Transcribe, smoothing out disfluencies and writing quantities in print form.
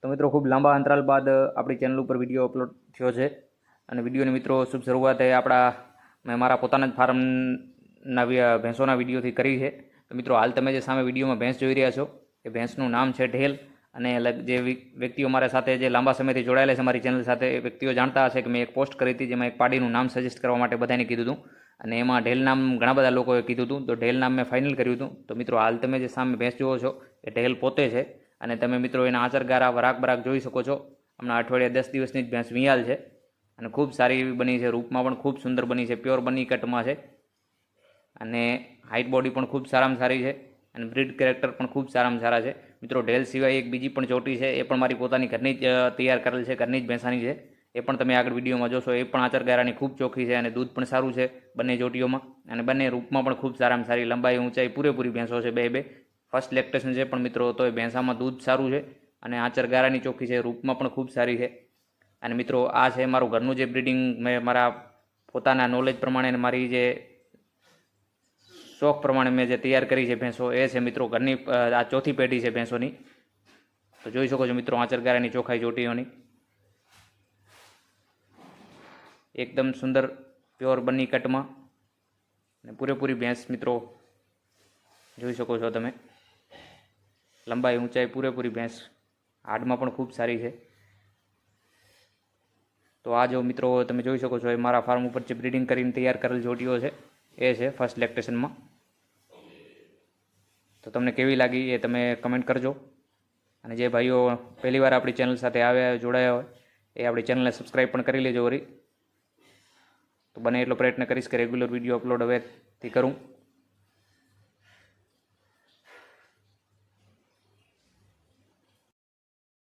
તો મિત્રો ખૂબ લાંબા અંતરાલ બાદ આપણી ચેનલ ઉપર વિડીયો અપલોડ થયો છે અને વિડીયોની મિત્રો શુભ શરૂઆત મેં મારા પોતાના જ ફાર્મના ભેંસોના વિડીયોથી કરી છે. તો મિત્રો હાલ તમે જે સામે વિડીયોમાં ભેંસ જોઈ રહ્યા છો એ ભેંસનું નામ છે ઢેલ. અને જે વ્યક્તિઓ મારા સાથે જે લાંબા સમયથી જોડાયેલા છે મારી ચેનલ સાથે, એ વ્યક્તિઓ જાણતા હશે કે મેં એક પોસ્ટ કરી હતી જેમાં એક પાડીનું નામ સજેસ્ટ કરવા માટે બધાને કીધું હતું અને એમાં ઢેલ નામ ઘણા બધા લોકોએ કીધું હતું. તો ઢેલ નામ મેં ફાઇનલ કર્યું હતું. તો મિત્રો હાલ તમે જે સામે ભેંસ જુઓ છો એ ઢેલ પોતે છે અને તમે મિત્રો એના આચરગારા વરાક બરાક જોઈ શકો છો. હમણાં અઠવાડિયા 10 દિવસની જ ભેંસ વિયાલ છે અને ખૂબ સારી એવી બની છે. રૂપમાં પણ ખૂબ સુંદર બની છે, પ્યોર બની કટમાં છે અને હાઇટ બોડી પણ ખૂબ સારામાં સારી છે અને બ્રીડ કેરેક્ટર પણ ખૂબ સારામાં સારા છે. મિત્રો ઢેલ સિવાય એક બીજી પણ ચોટી છે, એ પણ મારી પોતાની ઘરની જ તૈયાર કરેલ છે, ઘરની જ ભેંસાની છે. એ પણ તમે આગળ વિડીયોમાં જોશો. એ પણ આચરગારાની ખૂબ ચોખ્ખી છે અને દૂધ પણ સારું છે બંને ચોટીઓમાં અને બંને રૂપમાં પણ ખૂબ સારામાં સારી લંબાઈ ઊંચાઈ પૂરેપૂરી ભેંસો છે. બે ફર્સ્ટ લેક્ટેશન છે પણ મિત્રો તો એ ભેંસામાં દૂધ સારું છે અને આચરગારાની ચોખ્ખી છે, રૂપમાં પણ ખૂબ સારી છે. અને મિત્રો આ છે મારું ઘરનું જે બ્રિડિંગ મેં મારા પોતાના નોલેજ પ્રમાણે મારી જે શોખ પ્રમાણે મેં જે તૈયાર કરી છે ભેંસો, એ છે મિત્રો ઘરની આ ચોથી પેઢી છે ભેંસોની. તો જોઈ શકો છો મિત્રો આચરગારાની ચોખાઈ ચોટીઓની એકદમ સુંદર પ્યોર બની કટમાં અને પૂરેપૂરી ભેંસ મિત્રો જોઈ શકો છો તમે. લંબાઈ ઊંચાઈ પૂરેપૂરી ભેંસ, હાડમાં પણ ખૂબ સારી છે. તો આ જો મિત્રો તમે જોઈ શકો છો એ મારા ફાર્મ ઉપર જે બ્રિડિંગ કરીને તૈયાર કરેલ જોટીઓ છે એ છે ફર્સ્ટ લેક્ટેશનમાં. તો તમને કેવી લાગી એ તમે કમેન્ટ કરજો અને જે ભાઈઓ પહેલીવાર આપણી ચેનલ સાથે આવ્યા જોડાયા હોય એ આપણી ચેનલને સબસ્ક્રાઈબ પણ કરી લેજો વળી. તો બને એટલો પ્રયત્ન કરીશ કે રેગ્યુલર વિડીયો અપલોડ હવેથી કરું.